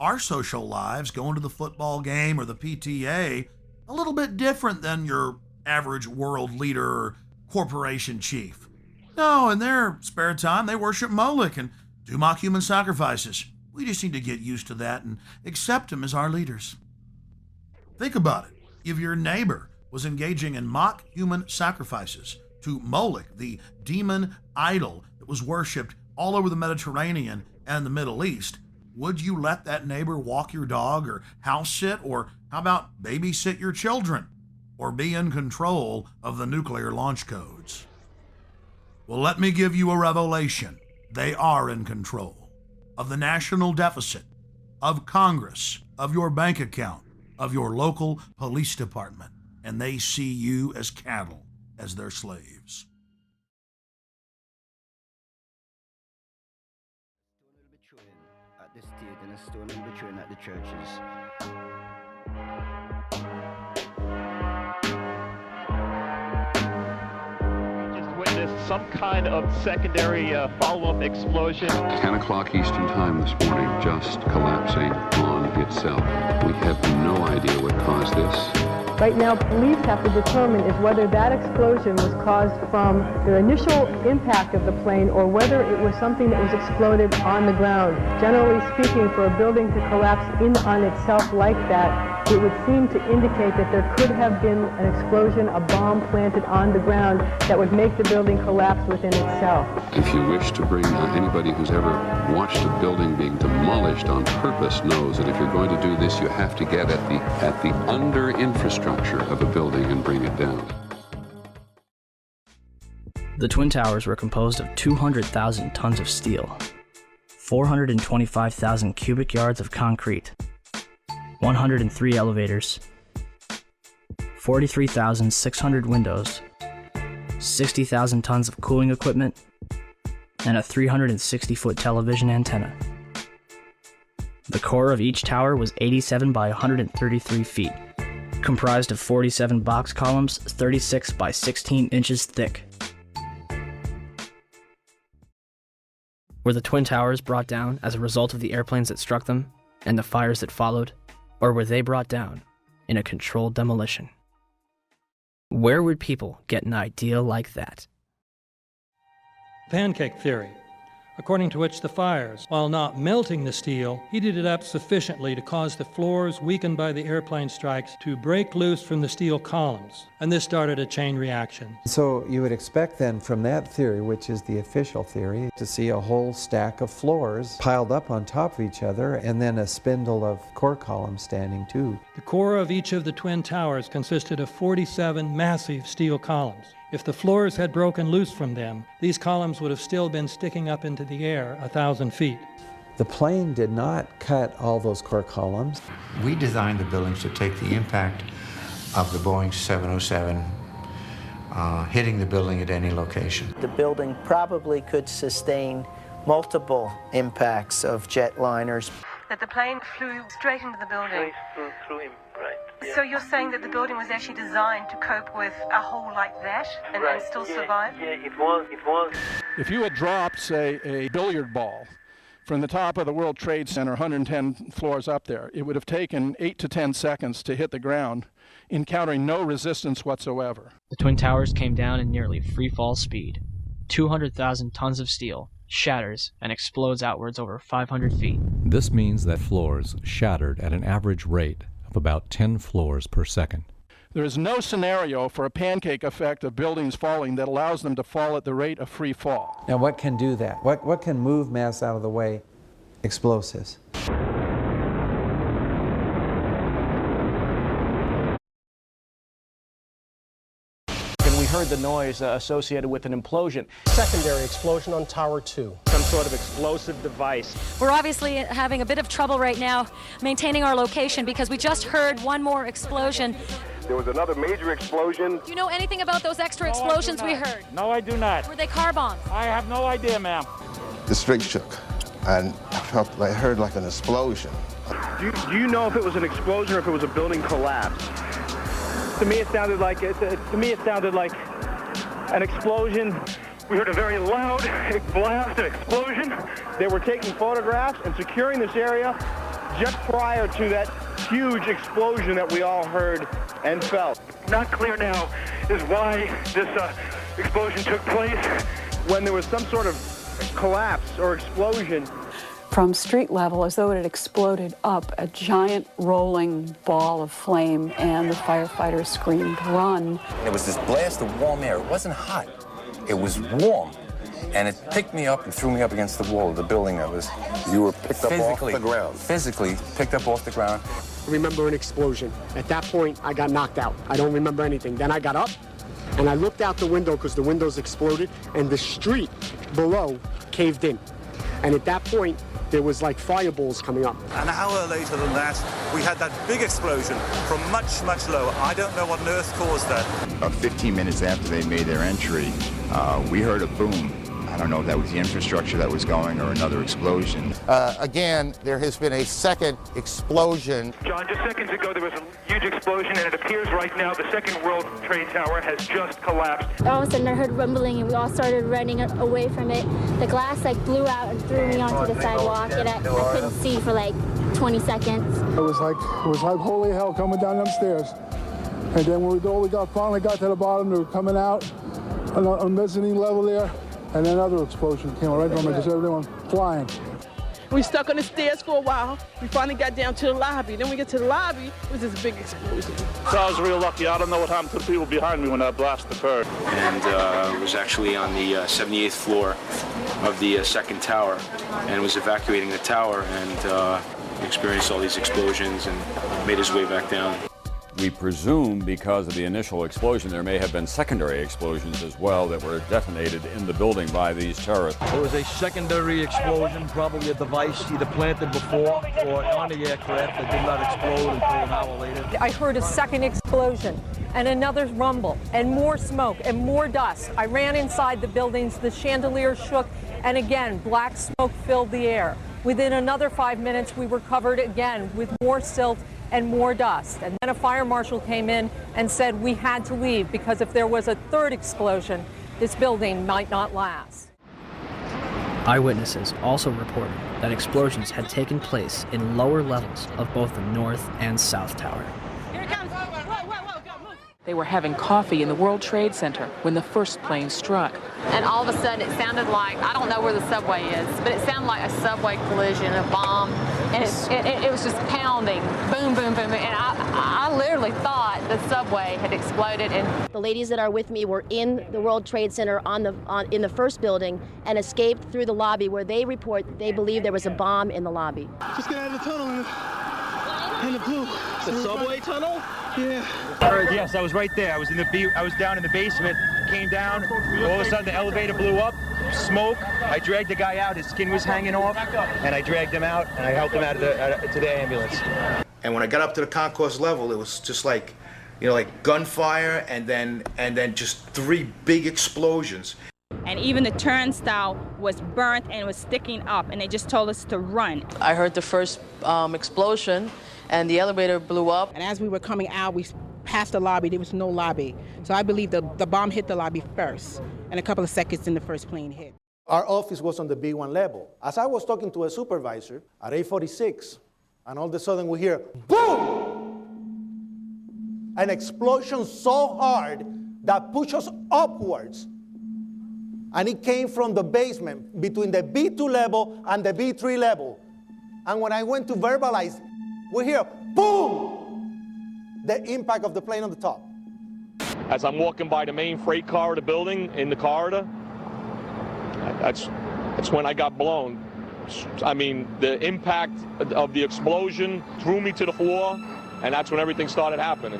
our social lives, going to the football game or the PTA, a little bit different than your average world leader or corporation chief. No, in their spare time, they worship Moloch and do mock human sacrifices. We just need to get used to that and accept them as our leaders. Think about it. If your neighbor was engaging in mock human sacrifices to Moloch, the demon idol that was worshipped all over the Mediterranean and the Middle East, would you let that neighbor walk your dog or house sit, or how about babysit your children, or be in control of the nuclear launch codes? Well, let me give you a revelation. They are in control of the national deficit, of Congress, of your bank account, of your local police department, and they see you as cattle, as their slaves. At the state and a stone and betraying at the churches. Just witnessed some kind of secondary follow-up explosion. 10 o'clock Eastern Time this morning, just collapsing on itself. We have no idea what caused this. Right now, police have to determine is whether that explosion was caused from the initial impact of the plane or whether it was something that was exploded on the ground. Generally speaking, for a building to collapse in on itself like that, it would seem to indicate that there could have been an explosion, a bomb planted on the ground that would make the building collapse within itself. If you wish to bring anybody who's ever watched a building being demolished on purpose knows that if you're going to do this, you have to get at the under infrastructure of a building and bring it down. The Twin Towers were composed of 200,000 tons of steel, 425,000 cubic yards of concrete, 103 elevators, 43,600 windows, 60,000 tons of cooling equipment, and a 360-foot television antenna. The core of each tower was 87 by 133 feet, comprised of 47 box columns 36 by 16 inches thick. Were the Twin Towers brought down as a result of the airplanes that struck them and the fires that followed, or were they brought down in a controlled demolition? Where would people get an idea like that? Pancake theory, according to which the fires, while not melting the steel, heated it up sufficiently to cause the floors weakened by the airplane strikes to break loose from the steel columns, and this started a chain reaction. So you would expect then from that theory, which is the official theory, to see a whole stack of floors piled up on top of each other and then a spindle of core columns standing too. The core of each of the Twin Towers consisted of 47 massive steel columns. If the floors had broken loose from them, these columns would have still been sticking up into the air 1,000 feet. The plane did not cut all those core columns. We designed the buildings to take the impact of the Boeing 707 hitting the building at any location. The building probably could sustain multiple impacts of jetliners. That the plane flew straight into the building. Through him, right. Yeah. So you're saying that the building was actually designed to cope with a hole like that and still survive? Yeah, it was. If you had dropped, say, a billiard ball from the top of the World Trade Center, 110 floors up there, it would have taken 8 to 10 seconds to hit the ground, encountering no resistance whatsoever. The Twin Towers came down in nearly free fall speed. 200,000 tons of steel shatters and explodes outwards over 500 feet. This means that floors shattered at an average rate of about 10 floors per second. There is no scenario for a pancake effect of buildings falling that allows them to fall at the rate of free fall. Now what can do that? What can move mass out of the way? Explosives. We heard the noise associated with an implosion. Secondary explosion on Tower 2. Some sort of explosive device. We're obviously having a bit of trouble right now maintaining our location because we just heard one more explosion. There was another major explosion. Do you know anything about those extra explosions we heard? No, I do not. Were they car bombs? I have no idea, ma'am. The street shook, and I heard like an explosion. Do you know if it was an explosion or if it was a building collapse? To me, it sounded like an explosion. We heard a very loud blast, an explosion. They were taking photographs and securing this area just prior to that huge explosion that we all heard and felt. Not clear now is why this explosion took place. When there was some sort of collapse or explosion. From street level, as though it had exploded up, a giant rolling ball of flame, and the firefighters screamed, "Run!" It was this blast of warm air. It wasn't hot. It was warm. And it picked me up and threw me up against the wall of the building that was... You were picked up off the ground. Physically picked up off the ground. I remember an explosion. At that point, I got knocked out. I don't remember anything. Then I got up, and I looked out the window because the windows exploded, and the street below caved in. And at that point, there was like fireballs coming up. An hour later than that, we had that big explosion from much, much lower. I don't know what on earth caused that. About 15 minutes after they made their entry, we heard a boom. I don't know if that was the infrastructure that was going or another explosion. Again, there has been a second explosion. John, just seconds ago there was a huge explosion, and it appears right now the second World Trade Tower has just collapsed. All of a sudden I heard rumbling, and we all started running away from it. The glass blew out and threw me onto the sidewalk, and I couldn't see for 20 seconds. It was like holy hell coming down them stairs. And then when we finally got to the bottom, they were coming out on the mezzanine level there. And then another explosion came right from it, just everyone flying. We stuck on the stairs for a while. We finally got down to the lobby. Then we get to the lobby, it was this big explosion. So I was real lucky. I don't know what happened to the people behind me when that blast occurred. And was actually on the 78th floor of the second tower, and was evacuating the tower, and experienced all these explosions and made his way back down. We presume because of the initial explosion, there may have been secondary explosions as well that were detonated in the building by these terrorists. There was a secondary explosion, probably a device either planted before or on the aircraft that did not explode until an hour later. I heard a second explosion and another rumble and more smoke and more dust. I ran inside the buildings, the chandelier shook, and again, black smoke filled the air. Within another 5 minutes, we were covered again with more silt and more dust. And then a fire marshal came in and said we had to leave because if there was a third explosion, this building might not last. Eyewitnesses also reported that explosions had taken place in lower levels of both the North and South Tower. They were having coffee in the World Trade Center when the first plane struck. And all of a sudden it sounded like, I don't know where the subway is, but it sounded like a subway collision, a bomb, and it was just pounding, boom, boom, boom, and I literally thought the subway had exploded. And the ladies that are with me were in the World Trade Center in the first building and escaped through the lobby where they report they believe there was a bomb in the lobby. Just get out of the tunnel and the blue. The subway tunnel? Yeah. Yes, I was right there. I was down in the basement, came down, all of a sudden the elevator blew up, smoke. I dragged the guy out, his skin was hanging off, and I dragged him out, and I helped him out to the ambulance. And when I got up to the concourse level, it was just like, like gunfire, and then just 3 big explosions. And even the turnstile was burnt and was sticking up, and they just told us to run. I heard the first explosion, and the elevator blew up. And as we were coming out, we passed the lobby. There was no lobby. So I believe the bomb hit the lobby first, and a couple of seconds then the first plane hit. Our office was on the B1 level. As I was talking to a supervisor at 8:46, and all of a sudden we hear, boom! An explosion so hard that pushed us upwards. And it came from the basement between the B2 level and the B3 level. And when I went to verbalize, we hear, boom! The impact of the plane on the top. As I'm walking by the main freight corridor building in the corridor, that's when I got blown. I mean, the impact of the explosion threw me to the floor, and that's when everything started happening.